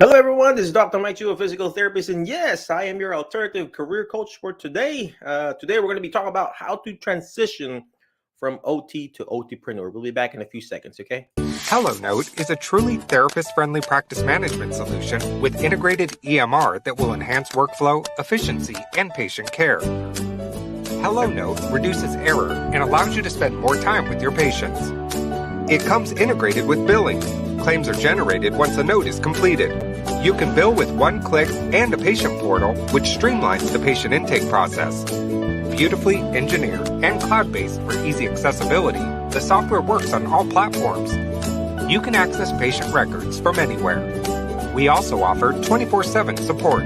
Hello, everyone. This is Dr. Mike Chu, a physical therapist, and yes, I am your alternative career coach for today. Today, we're going to be talking about how to transition from OT to OTPreneur. We'll be back in a few seconds, okay? HelloNote is a truly therapist-friendly practice management solution with integrated EMR that will enhance workflow, efficiency, and patient care. HelloNote reduces error and allows you to spend more time with your patients. It comes integrated with billing. Claims are generated once a note is completed. You can bill with one click and a patient portal, which streamlines the patient intake process. Beautifully engineered and cloud-based for easy accessibility, the software works on all platforms. You can access patient records from anywhere. We also offer 24/7 support.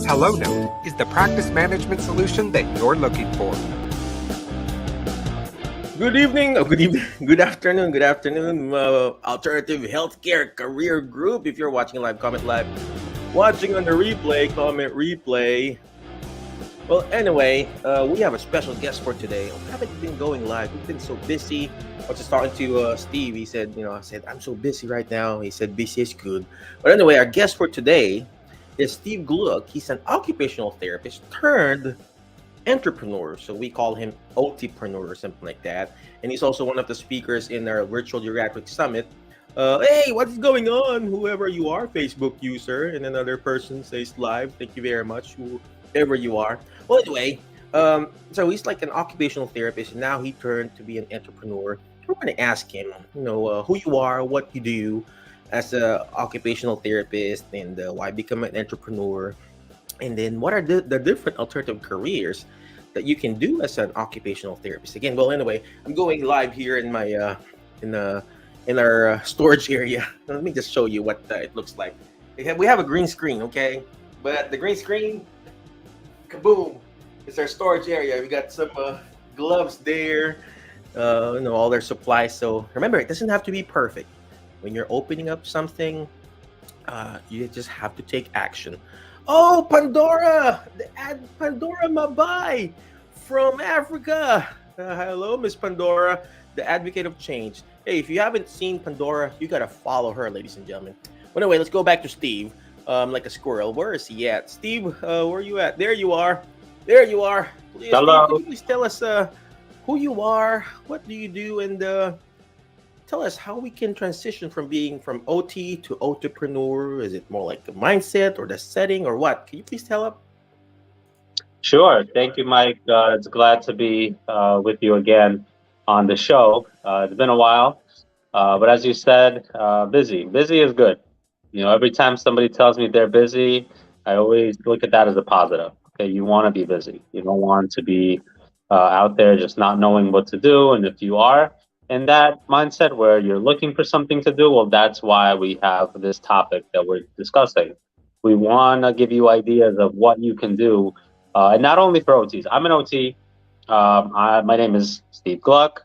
HelloNote is the practice management solution that you're looking for. Good evening, good afternoon, Alternative Healthcare Career Group. If you're watching live, comment live. Watching on the replay, comment replay. Well, anyway, we have a special guest for today. We haven't been going live. We've been so busy. I was just talking to Steve. He said, I said, I'm so busy right now. He said, busy is good. But anyway, our guest for today is Steve Glukh. He's an occupational therapist turned entrepreneur. So we call him OTPreneur or something like that. And he's also one of the speakers in our virtual geriatric summit. Hey, what's going on? Whoever you are, Facebook user, and another person says live. Thank you very much, whoever you are. Well, anyway, so he's like an occupational therapist, and now he turned to be an entrepreneur. We're going to ask him, who you are, what you do as an occupational therapist, and why become an entrepreneur, and then what are the different alternative careers that you can do as an occupational therapist. Again, well, anyway, I'm going live here in my in our storage area. Let me just show you what it looks like. We have a green screen, okay, but the green screen, kaboom, it's our storage area. We got some gloves there, all their supplies. So remember, it doesn't have to be perfect. When you're opening up something, you just have to take action. Oh, Pandora, Pandora Mabai from Africa. Hello, Miss Pandora, the advocate of change. Hey, if you haven't seen Pandora, you got to follow her, ladies and gentlemen. Well, anyway, let's go back to Steve, like a squirrel. Where is he at? Steve, where are you at? There you are. There you are. Please, Hello. Steve, can you please tell us who you are, what do you do, and tell us how we can transition from being from OT to OTPreneur. Is it more like the mindset or the setting or what? Can you please tell us? Sure. Thank you, Mike. It's glad to be with you again on the show. It's been a while, but as you said, busy. Busy is good. Every time somebody tells me they're busy, I always look at that as a positive. Okay, you want to be busy. You don't want to be out there just not knowing what to do. And if you are in that mindset where you're looking for something to do, well, that's why we have this topic that we're discussing. We want to give you ideas of what you can do, and not only for OTs. I'm an OT. My name is Steve Glukh.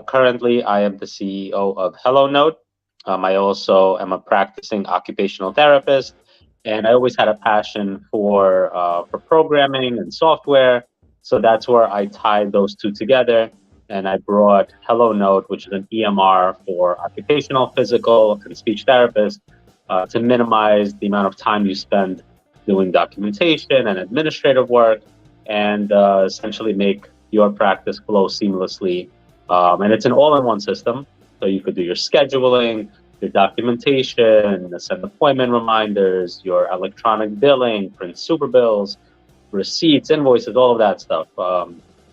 Currently, I am the CEO of HelloNote. I also am a practicing occupational therapist, and I always had a passion for programming and software. So that's where I tied those two together. And I brought HelloNote, which is an EMR for occupational, physical, and speech therapists, to minimize the amount of time you spend doing documentation and administrative work, and essentially make your practice flow seamlessly. And it's an all-in-one system, so you could do your scheduling, your documentation, send appointment reminders, your electronic billing, print super bills, receipts, invoices, all of that stuff.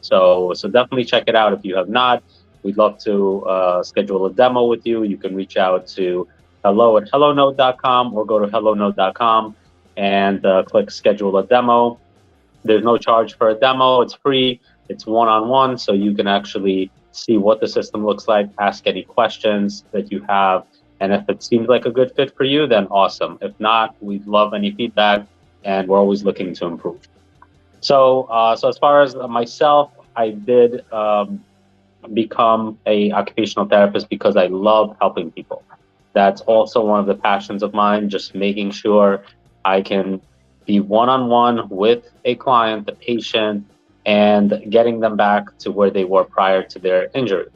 So definitely check it out if you have not. We'd love to schedule a demo with you. You can reach out to hello@hellonote.com or go to hellonote.com and click schedule a demo. There's no charge for a demo. It's free. It's one-on-one, so you can actually see what the system looks like, ask any questions that you have, and if it seems like a good fit for you, then awesome. If not, we'd love any feedback, and we're always looking to improve. So as far as myself, I did become a occupational therapist because I love helping people. That's also one of the passions of mine, just making sure I can be one-on-one with a client, the patient, and getting them back to where they were prior to their injury.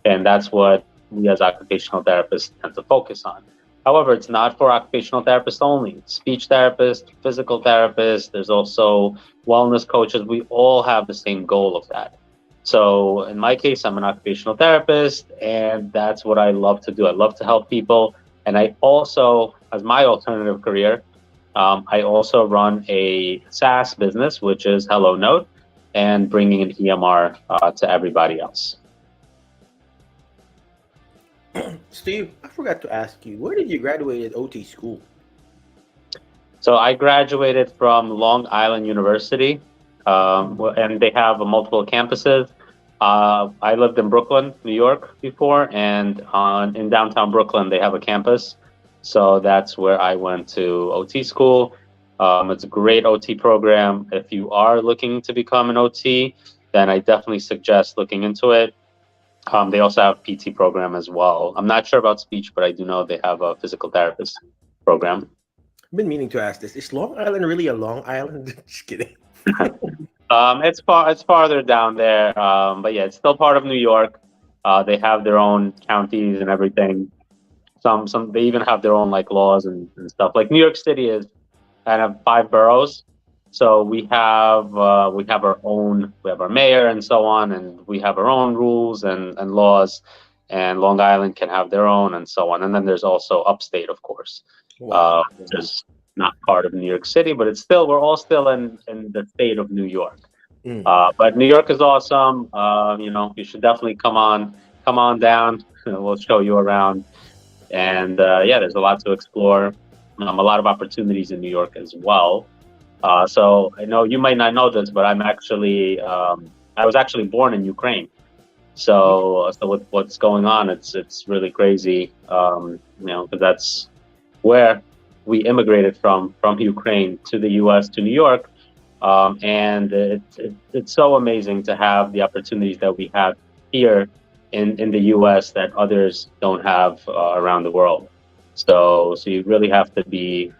And that's what we as occupational therapists tend to focus on. However, it's not for occupational therapists only. It's speech therapists, physical therapists. There's also wellness coaches. We all have the same goal of that. So in my case, I'm an occupational therapist, and that's what I love to do. I love to help people. And I also, as my alternative career, I also run a SaaS business, which is Hello Note, and bringing an EMR to everybody else. Steve, I forgot to ask you, where did you graduate at OT school? So I graduated from Long Island University, and they have multiple campuses. I lived in Brooklyn, New York before, and in downtown Brooklyn, they have a campus. So that's where I went to OT school. It's a great OT program. If you are looking to become an OT, then I definitely suggest looking into it. They also have PT program as well. I'm not sure about speech, but I do know they have a physical therapist program. I've been meaning to ask this. Is Long Island really a Long Island? Just kidding. It's farther down there, but yeah, it's still part of New York. They have their own counties and everything. Some they even have their own like laws and stuff. Like New York City is kind of 5 boroughs, so we have our own. We have our mayor and so on, and we have our own rules and laws. And Long Island can have their own and so on. And then there's also upstate, of course. Wow. Which is not part of New York City, but we're all still in the state of New York. But New York is awesome. You should definitely come on down. We'll show you around. And yeah, there's a lot to explore. A lot of opportunities in New York as well. So I know you might not know this, but I was actually born in Ukraine. So with what's going on, it's really crazy. Because that's where we immigrated from Ukraine to the U.S. to New York, and it's so amazing to have the opportunities that we have here in the U.S. that others don't have around the world. So you really have to be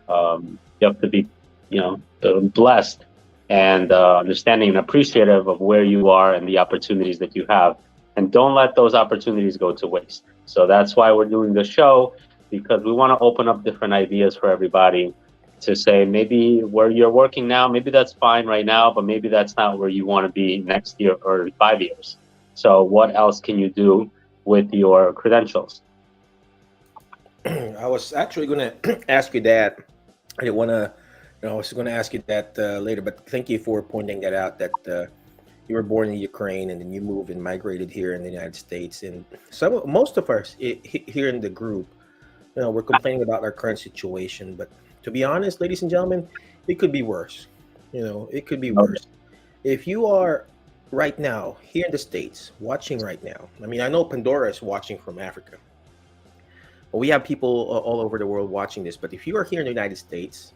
blessed and understanding and appreciative of where you are and the opportunities that you have, and don't let those opportunities go to waste. So that's why we're doing the show, because we want to open up different ideas for everybody to say, maybe where you're working now, maybe that's fine right now, but maybe that's not where you want to be next year or 5 years. So what else can you do with your credentials? I was actually going to ask you that. I didn't want to, I was going to ask you that later, but thank you for pointing that out, that you were born in Ukraine and then you moved and migrated here in the United States. And most of us here in the group, we're complaining about our current situation, but to be honest, ladies and gentlemen, it could be worse. It could be worse. If you are right now here in the States watching right now, I mean, I know Pandora is watching from Africa, but we have people all over the world watching this. But if you are here in the United States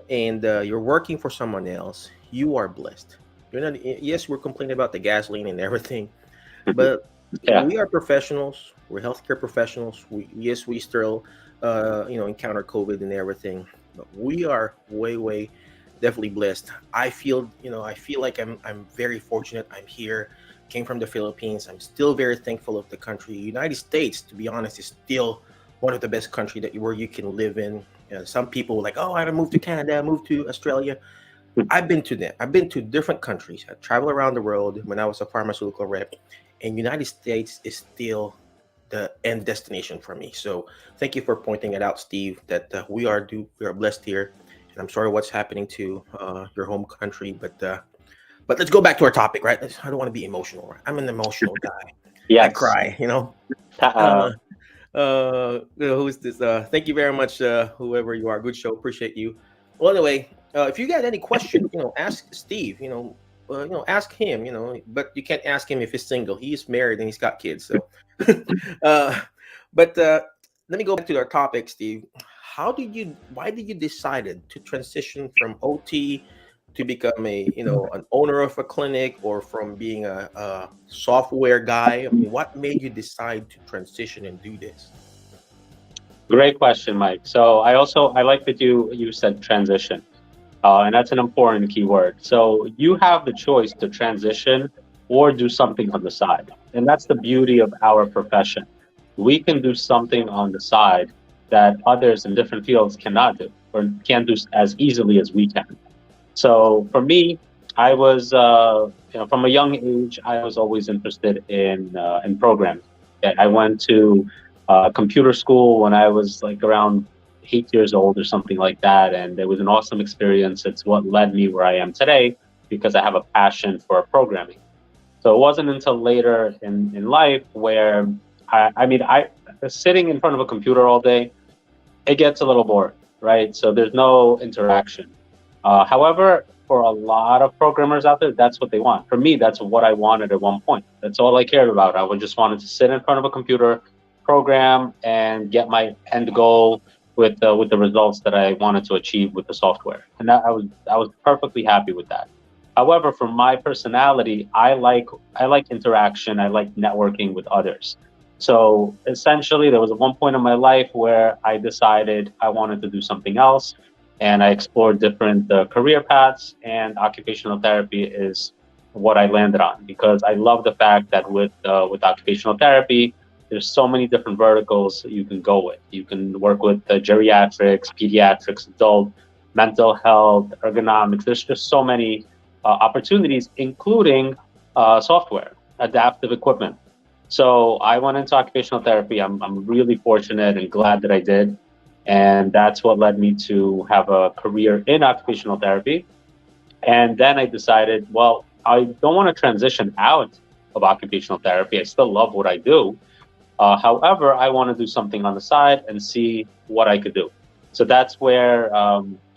and you're working for someone else, you are blessed. You're not. Yes, we're complaining about the gasoline and everything, but we are professionals. We're healthcare professionals. We still, encounter COVID and everything, but we are way definitely blessed. I feel like I'm very fortunate. I'm here, came from the Philippines. I'm still very thankful of the country. United States, to be honest, is still one of the best countries where you can live in. Some people were like, oh, I moved to Canada, I moved to Australia. I've been to them. I've been to different countries. I traveled around the world when I was a pharmaceutical rep, and United States is still the end destination for me. So thank you for pointing it out, Steve, that we are blessed here. And I'm sorry what's happening to your home country, but let's go back to our topic, right? I don't want to be emotional. Right? I'm an emotional guy. Yes. I cry, who's this? Thank you very much, whoever you are. Good show. Appreciate you. Well, anyway, if you got any questions, ask Steve. Ask him. But you can't ask him if he's single. He is married and he's got kids. So, but let me go back to our topic, Steve. Why did you decide to transition from OT to become an owner of a clinic, or from being a software guy? I mean, what made you decide to transition and do this? Great question, Mike. So I like that you said transition, and that's an important keyword. So you have the choice to transition or do something on the side, and that's the beauty of our profession. We can do something on the side that others in different fields cannot do or can't do as easily as we can. So for me, I was, from a young age, I was always interested in programming. Okay, I went to computer school when I was like around 8 years old or something like that, and it was an awesome experience. It's what led me where I am today because I have a passion for programming. So it wasn't until later in life where I sitting in front of a computer all day, it gets a little boring, right? So there's no interaction. However, for a lot of programmers out there, that's what they want. For me, that's what I wanted at one point. That's all I cared about. I would just wanted to sit in front of a computer, program, and get my end goal with the results that I wanted to achieve with the software. And that I was perfectly happy with that. However, for my personality, I like interaction. I like networking with others. So essentially, there was one point in my life where I decided I wanted to do something else, and I explored different career paths. And occupational therapy is what I landed on because I love the fact that with occupational therapy, there's so many different verticals you can go with. You can work with geriatrics, pediatrics, adult, mental health, ergonomics. There's just so many opportunities, including software, adaptive equipment. So I went into occupational therapy. I'm really fortunate and glad that I did. And that's what led me to have a career in occupational therapy. And then I decided, well, I don't want to transition out of occupational therapy. I still love what I do. However, I want to do something on the side and see what I could do. So that's where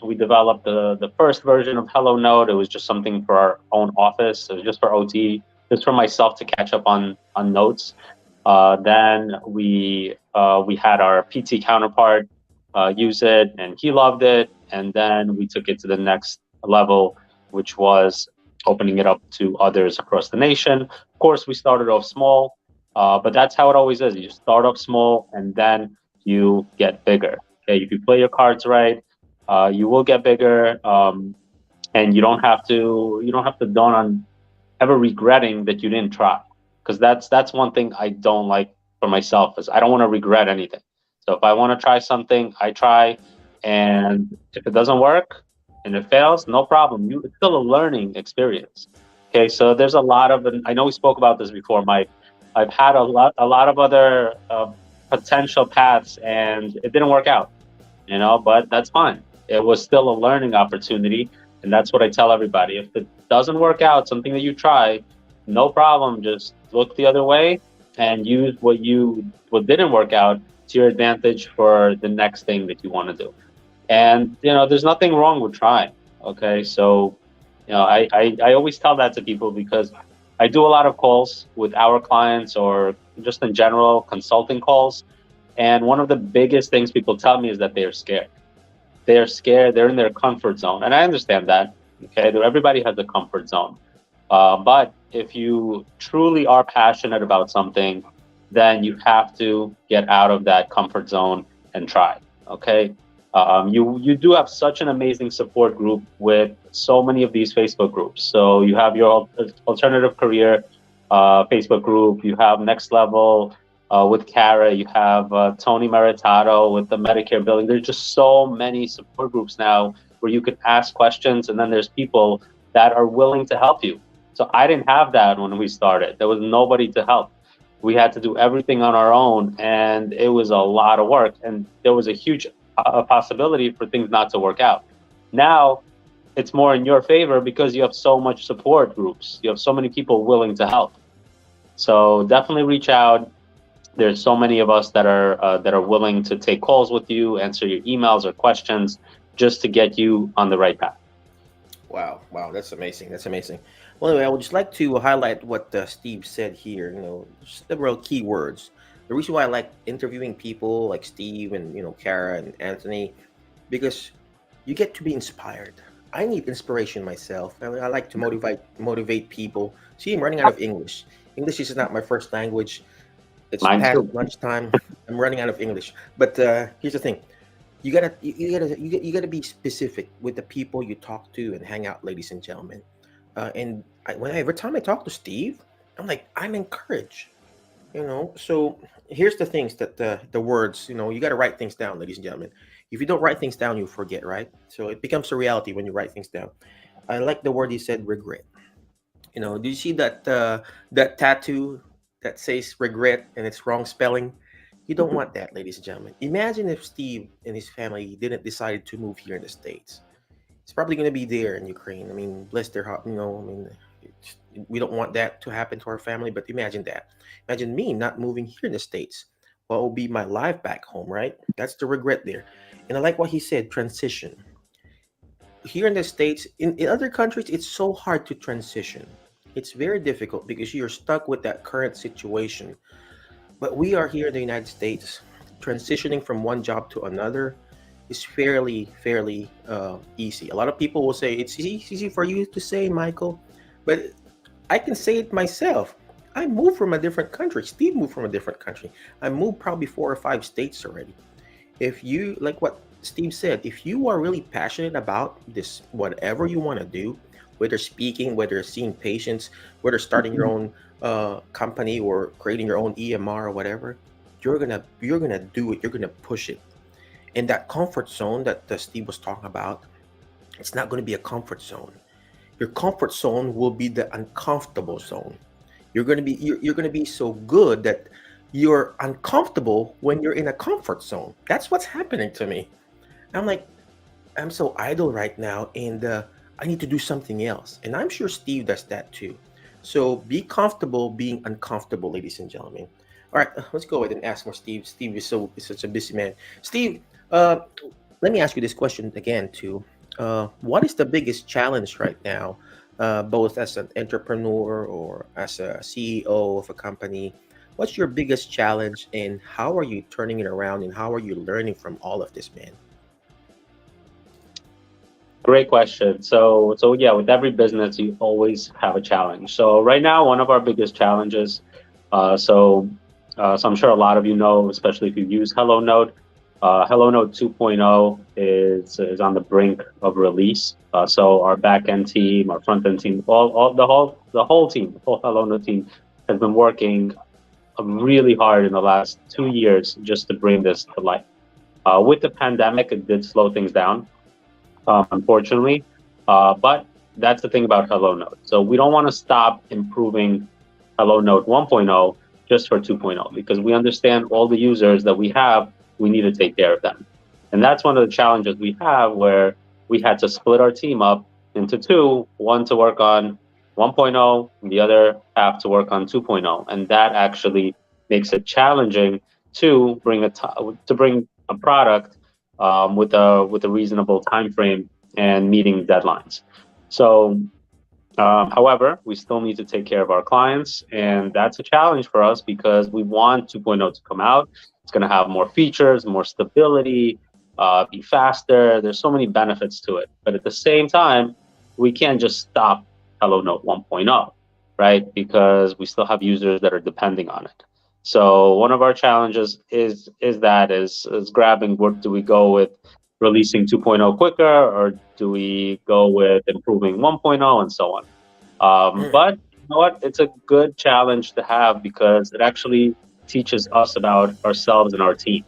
we developed the first version of Hello Note. It was just something for our own office. It was just for OT, just for myself to catch up on notes. Then we had our PT counterpart use it, and he loved it. And then we took it to the next level, which was opening it up to others across the nation. Of course, we started off small, but that's how it always is. You start off small, and then you get bigger. Okay, if you play your cards right, you will get bigger, and you don't have to dawn on ever regretting that you didn't try, because that's one thing I don't like for myself is I don't want to regret anything. So if I want to try something, I try, and if it doesn't work and it fails, no problem. It's still a learning experience. Okay, so there's a lot of, and I know we spoke about this before, Mike. I've had a lot of other potential paths, and it didn't work out. But that's fine. It was still a learning opportunity, and that's what I tell everybody. If it doesn't work out, something that you try, no problem. Just look the other way and use what didn't work out to your advantage for the next thing that you want to do. And there's nothing wrong with trying. Okay, so I always tell that to people because I do a lot of calls with our clients or just in general consulting calls. And one of the biggest things people tell me is that they are scared. They are scared. They're in their comfort zone. And I understand that. Okay. Everybody has a comfort zone. But if you truly are passionate about something, then you have to get out of that comfort zone and try. Okay. You do have such an amazing support group with so many of these Facebook groups. So you have your alternative career Facebook group. You have Next Level with Kara. You have Tony Maritato with the Medicare billing. There's just so many support groups now where you can ask questions, and then there's people that are willing to help you. So I didn't have that when we started. There was nobody to help. We had to do everything on our own, and it was a lot of work. And there was a huge possibility for things not to work out. Now it's more in your favor because you have so much support groups. You have so many people willing to help. So definitely reach out. There's so many of us that are willing to take calls with you, answer your emails or questions, just to get you on the right path. Wow, that's amazing. That's amazing. Well, anyway, I would just like to highlight what Steve said here. Several key words. The reason why I like interviewing people like Steve and Kara and Anthony, because you get to be inspired. I need inspiration myself. I like to motivate people. See, I'm running out of English. English is not my first language. It's Mine past too. lunchtime. I'm running out of English. But here's the thing: you gotta be specific with the people you talk to and hang out, ladies and gentlemen. Every time I talk to Steve, I'm encouraged. So here's the things that the words, you got to write things down, ladies and gentlemen. If you don't write things down, you forget, right? So it becomes a reality when you write things down. I like the word he said, regret. Do you see that tattoo that says regret and it's wrong spelling? You don't want that, ladies and gentlemen. Imagine if Steve and his family didn't decide to move here in the States. It's probably going to be there in Ukraine. I mean, bless their heart. We don't want that to happen to our family. But imagine that. Imagine me not moving here in the States. What will be my life back home, right? That's the regret there. And I like what he said, transition. Here in the States, in other countries, it's so hard to transition. It's very difficult because you're stuck with that current situation. But we are here in the United States, transitioning from one job to another is fairly easy. A lot of people will say it's easy for you to say, Michael, but I can say it myself. I moved from a different country. Steve moved from a different country. I moved probably 4 or 5 states already. If you, like what Steve said, if you are really passionate about this, whatever you want to do, whether speaking, whether seeing patients, whether starting your own company or creating your own EMR or whatever, you're gonna do it. You're gonna push it. And that comfort zone that Steve was talking about, it's not going to be a comfort zone. Your comfort zone will be the uncomfortable zone. You're going to be so good that you're uncomfortable when you're in a comfort zone. That's what's happening to me. I'm like, I'm so idle right now, and I need to do something else. And I'm sure Steve does that too. So be comfortable being uncomfortable, ladies and gentlemen. All right, let's go ahead and ask more Steve. Steve is such a busy man. Steve, uh, let me ask you this question again too. What is the biggest challenge right now, both as an entrepreneur or as a CEO of a company? What's your biggest challenge, and how are you turning it around, and how are you learning from all of this, man? Great question. So yeah, with every business, you always have a challenge. So right now, one of our biggest challenges, uh, so so I'm sure a lot of you know, especially if you use HelloNote, HelloNote 2.0 is on the brink of release. So our back end team, our front end team, all the whole team, the whole HelloNote team has been working really hard in the last 2 years just to bring this to life. With the pandemic, it did slow things down, unfortunately. But that's the thing about HelloNote. So we don't want to stop improving HelloNote 1.0 just for 2.0 because we understand all the users that we have, we need to take care of them. And that's one of the challenges we have where we had to split our team up into two, one to work on 1.0 and the other half to work on 2.0. And that actually makes it challenging to bring a product with a reasonable time frame and meeting deadlines. So, however, we still need to take care of our clients, and that's a challenge for us because we want 2.0 to come out. It's going to have more features, more stability, be faster. There's so many benefits to it, but at the same time, we can't just stop HelloNote 1.0, right? Because we still have users that are depending on it. So one of our challenges is grabbing, what do we go with, releasing 2.0 quicker, or do we go with improving 1.0 and so on. Mm. But you know what? It's a good challenge to have because it actually teaches us about ourselves and our team.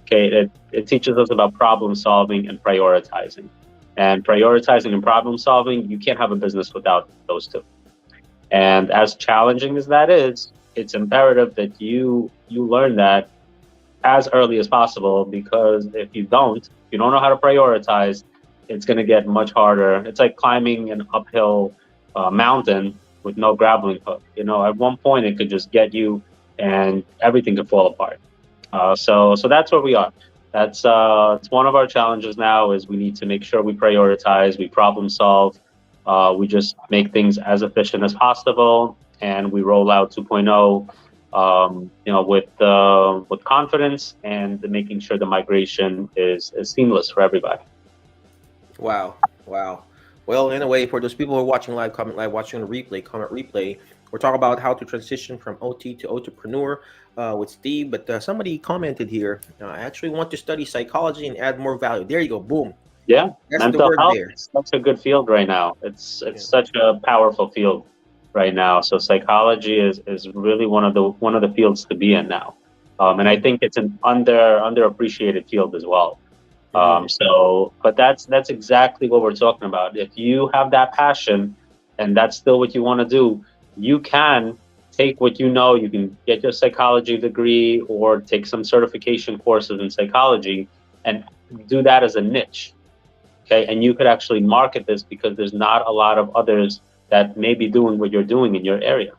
Okay, it teaches us about problem solving and prioritizing. And prioritizing and problem solving, you can't have a business without those two. And as challenging as that is, it's imperative that you learn that as early as possible because if you don't know how to prioritize, it's going to get much harder. It's like climbing an uphill mountain with no grappling hook. At one point it could just get you, and everything could fall apart. So that's where we are. It's one of our challenges now is we need to make sure we prioritize, we problem solve, we just make things as efficient as possible, and we roll out 2.0, with confidence and making sure the migration is seamless for everybody. Wow, wow. Well, anyway, for those people who are watching live, comment live, watching the replay, comment replay. We're talking about how to transition from OT to entrepreneur with Steve. But somebody commented here. I actually want to study psychology and add more value. There you go. Boom. Yeah, That's the mental word health there. is such a good field right now. It's Yeah. such a powerful field. right now. So psychology is really one of the fields to be in now. And I think it's an underappreciated field as well. Mhm. But that's exactly what we're talking about. If you have that passion and that's still what you want to do, you can take what you know, you can get your psychology degree or take some certification courses in psychology and do that as a niche. Okay. And you could actually market this because there's not a lot of others that may be doing what you're doing in your area.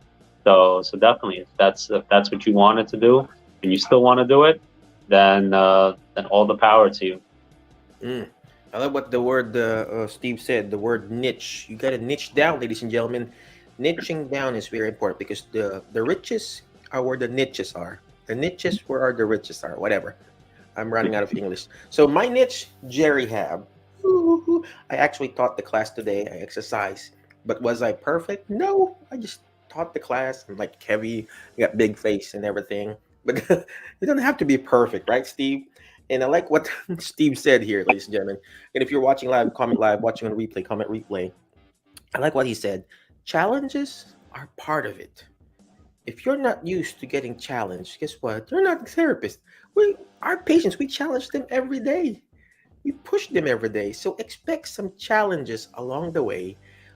So definitely if that's what you wanted to do and you still want to do it, then all the power to you. Mm. I love what the word Steve said. The word niche. You got to niche down, ladies and gentlemen. Niching down is very important because the riches are where the niches are. The niches where are the riches are. Whatever. I'm running out of English. So my niche, Jerry Hab. Ooh, I actually taught the class today. I exercised, but was I perfect? No. I just taught the class. I'm like heavy. I got big face and everything. But you don't have to be perfect, right, Steve? And I like what Steve said here, ladies and gentlemen. And if you're watching live, comment live. Watching on replay, comment replay. I like what he said. Challenges are part of it. If you're not used to getting challenged, guess what? You're not a therapist. Our patients, we challenge them every day. We push them every day. So expect some challenges along the way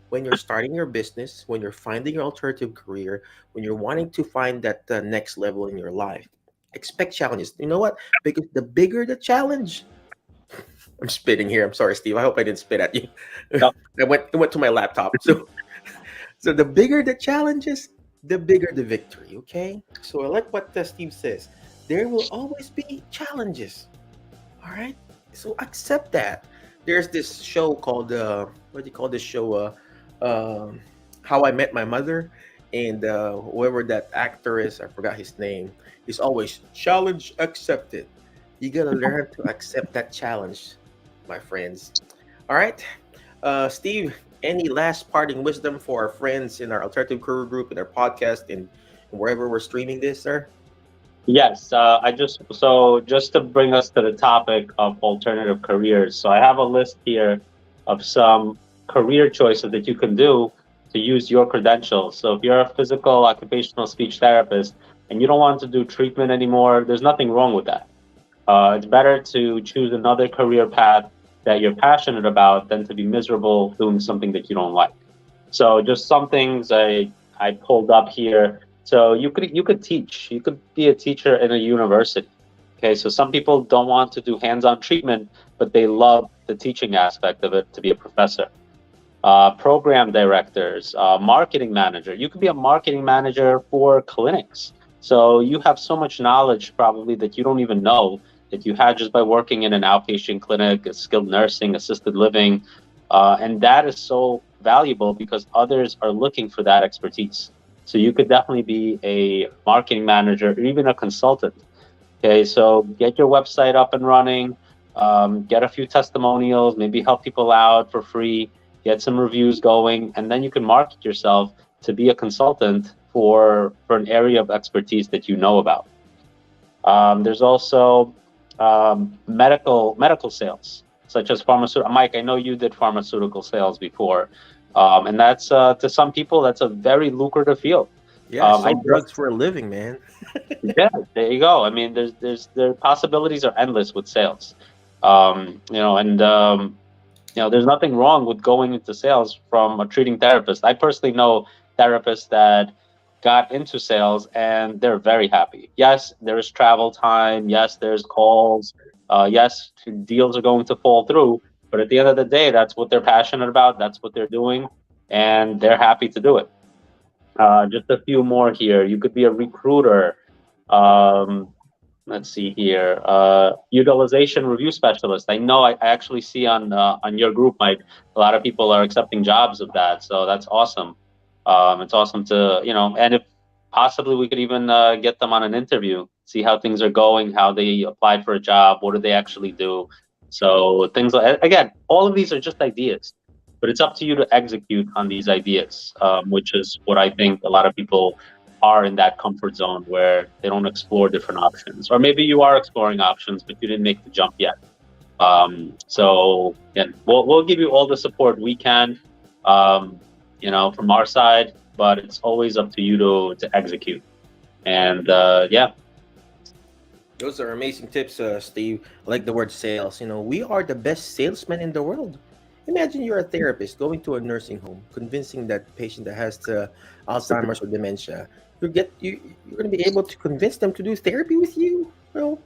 when you're starting your business, when you're finding your alternative career, when you're wanting to find that next level in your life. Expect challenges. You know what? Because the bigger the challenge, I'm spitting here. I'm sorry, Steve. I hope I didn't spit at you. Yep. It went to my laptop. So the bigger the challenges, the bigger the victory. Okay. So I like what Steve says. There will always be challenges. All right. So accept that. There's this show called what do you call this show? How I Met My Mother, and whoever that actor is, I forgot his name. He's always challenge accepted. You gotta learn to accept that challenge, my friends. All right, Steve. Any last parting wisdom for our friends in our alternative career group, in our podcast, and wherever we're streaming this, sir? Yes, just to bring us to the topic of alternative careers. So I have a list here of some career choices that you can do to use your credentials. So if you're a physical occupational speech therapist and you don't want to do treatment anymore, there's nothing wrong with that. It's better to choose another career path that you're passionate about than to be miserable doing something that you don't like. So just some things I pulled up here. So you could teach. You could be a teacher in a university. Okay, so some people don't want to do hands-on treatment, but they love the teaching aspect of it to be a professor. Program directors, marketing manager. You could be a marketing manager for clinics. So you have so much knowledge probably that you don't even know that you had just by working in an outpatient clinic, skilled nursing, assisted living. And that is so valuable because others are looking for that expertise. So you could definitely be a marketing manager or even a consultant. Okay, so get your website up and running, get a few testimonials, maybe help people out for free, get some reviews going, and then you can market yourself to be a consultant for an area of expertise that you know about. There's also medical sales, such as pharmaceutical. Mike, I know you did pharmaceutical sales before, and that's to some people that's a very lucrative field. Yeah, I I sell drugs for a living, man. Yeah, there you go. I mean, the possibilities are endless with sales. There's nothing wrong with going into sales from a treating therapist. I personally know therapists that got into sales and they're very happy. Yes, there is travel time. Yes, there's calls. Yes, deals are going to fall through. But at the end of the day, that's what they're passionate about. That's what they're doing, and they're happy to do it. Just a few more here. You could be a recruiter. Um, let's see here. Utilization review specialist. I know I actually see on your group, Mike, a lot of people are accepting jobs of that. So that's awesome. It's awesome to, and if possibly we could even get them on an interview, see how things are going, how they applied for a job, what do they actually do. So things like, again, all of these are just ideas, but it's up to you to execute on these ideas, which is what I think a lot of people are in that comfort zone where they don't explore different options, or maybe you are exploring options, but you didn't make the jump yet. So again, we'll give you all the support we can, from our side. but it's always up to you to execute. And yeah. Those are amazing tips, Steve. I like the word sales. We are the best salesmen in the world. Imagine you're a therapist going to a nursing home, convincing that patient that has Alzheimer's or dementia. You're going to be able to convince them to do therapy with you.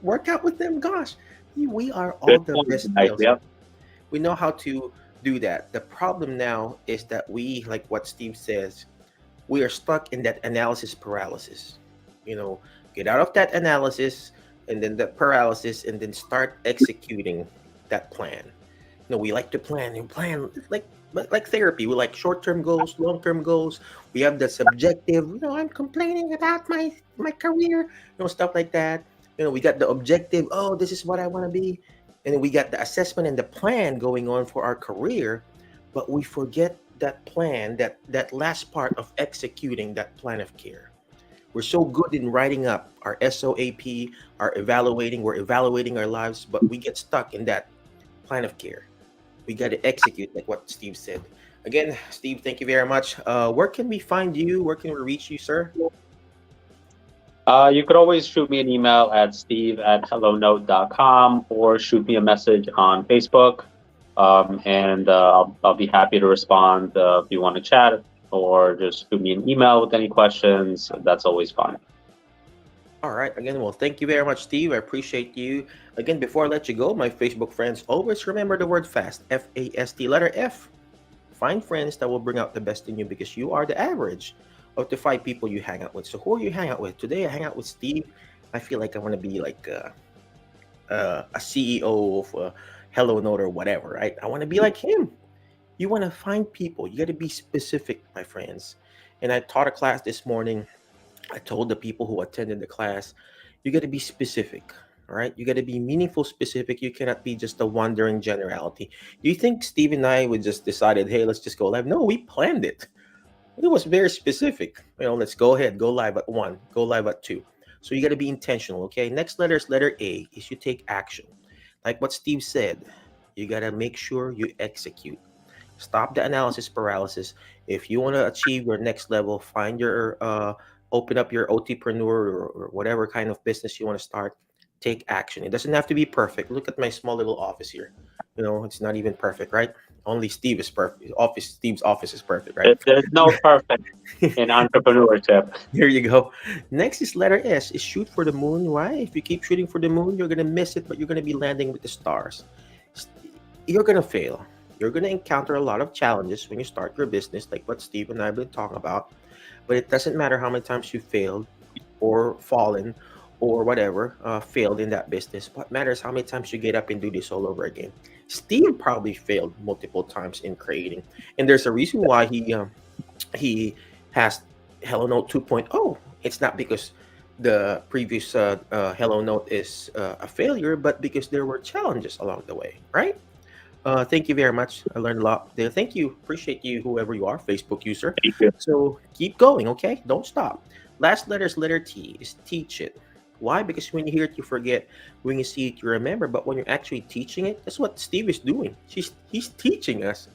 Work out with them. Gosh, we are all Good the point, best Mike. salesmen. Yep. We know how to do that. The problem now is that we, like what Steve says, we are stuck in that analysis paralysis. You know, get out of that analysis and then the paralysis and then start executing that plan. We like to plan and plan like therapy. We like short-term goals, long-term goals. We have the subjective, I'm complaining about my career, stuff like that. We got the objective, oh, this is what I want to be. And then we got the assessment and the plan going on for our career, but we forget that plan, that last part of executing that plan of care. We're so good in writing up our SOAP, we're evaluating our lives, but we get stuck in that plan of care. We got to execute, like what Steve said. Again, Steve, thank you very much. Where can we find you? Where can we reach you, sir? You could always shoot me an email at steve@hellonote.com or shoot me a message on Facebook. And I'll be happy to respond if you want to chat, or just shoot me an email with any questions. That's always fine. All right. Again, well, thank you very much, Steve. I appreciate you. Again, before I let you go, my Facebook friends, always remember the word FAST, F-A-S-T, letter F. Find friends that will bring out the best in you, because you are the average of the 5 people you hang out with. So who are you hang out with? Today, I hang out with Steve. I feel like I want to be like a CEO of Hello Note or whatever, right? I want to be like him. You want to find people. You got to be specific, my friends. And I taught a class this morning. I told the people who attended the class, you got to be specific, all right? You got to be meaningful, specific. You cannot be just a wandering generality. Do you think Steve and I would just decided, hey, let's just go live? No, we planned it. It was very specific. Let's go ahead, go live at 1, go live at 2. So you got to be intentional, okay? Next letter is letter A, is you take action. Like what Steve said, you got to make sure you execute. Stop the analysis paralysis. If you want to achieve your next level, find your open up your OTPreneur or whatever kind of business you want to start. Take action. It doesn't have to be perfect. Look at my small little office here. It's not even perfect, right? Only Steve is perfect. Steve's office is perfect, right? There's no perfect in entrepreneurship. There you go. Next is letter S, is shoot for the moon. Why? If you keep shooting for the moon, you're going to miss it, but you're going to be landing with the stars. You're going to fail. You're going to encounter a lot of challenges when you start your business, like what Steve and I have been talking about. But it doesn't matter how many times you failed or fallen or whatever, failed in that business. What matters how many times you get up and do this all over again. Steve probably failed multiple times in creating. And there's a reason why he has Hello Note 2.0. It's not because the previous Hello Note is a failure, but because there were challenges along the way, right? Thank you very much. I learned a lot there. Thank you. Appreciate you, whoever you are, Facebook user. Thank you. So keep going, okay? Don't stop. Last letter is letter T, is teach it. Why? Because when you hear it, you forget. When you see it, you remember. But when you're actually teaching it, that's what Steve is doing. He's teaching us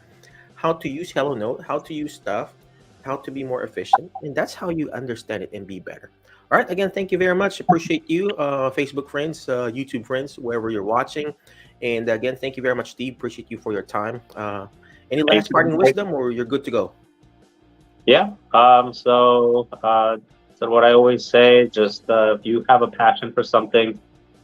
how to use Hello Note, how to use stuff, how to be more efficient. And that's how you understand it and be better. All right. Again, thank you very much. Appreciate you, Facebook friends, YouTube friends, wherever you're watching. And again, thank you very much, Steve. Appreciate you for your time. Any last parting wisdom, or you're good to go? Yeah. So what I always say, just if you have a passion for something,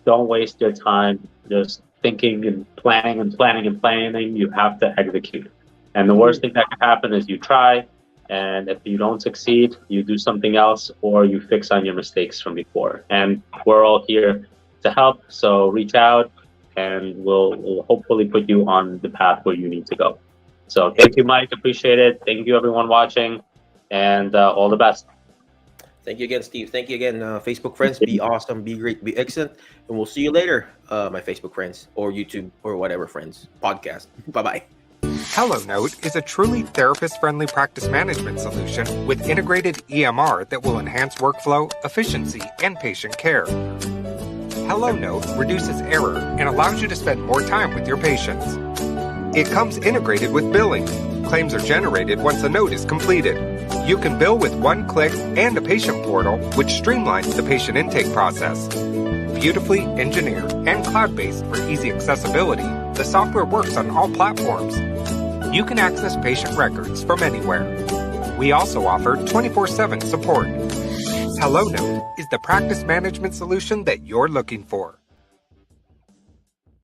don't waste your time just thinking and planning and planning and planning. You have to execute. And the worst thing that can happen is you try, and if you don't succeed, you do something else, or you fix on your mistakes from before. And we're all here to help. So reach out, and we'll hopefully put you on the path where you need to go. So thank you, Mike. Appreciate it. Thank you, everyone watching, and all the best. Thank you again, Steve. Thank you again, Facebook friends. Be awesome, be great, be excellent. And we'll see you later, my Facebook friends, or YouTube, or whatever friends. Podcast. Bye-bye. Hello Note is a truly therapist-friendly practice management solution with integrated EMR that will enhance workflow, efficiency, and patient care. Hello Note reduces error and allows you to spend more time with your patients. It comes integrated with billing. Claims are generated once a note is completed. You can bill with one click and a patient portal, which streamlines the patient intake process. Beautifully engineered and cloud-based for easy accessibility, the software works on all platforms. You can access patient records from anywhere. We also offer 24/7 support. HelloNote is the practice management solution that you're looking for.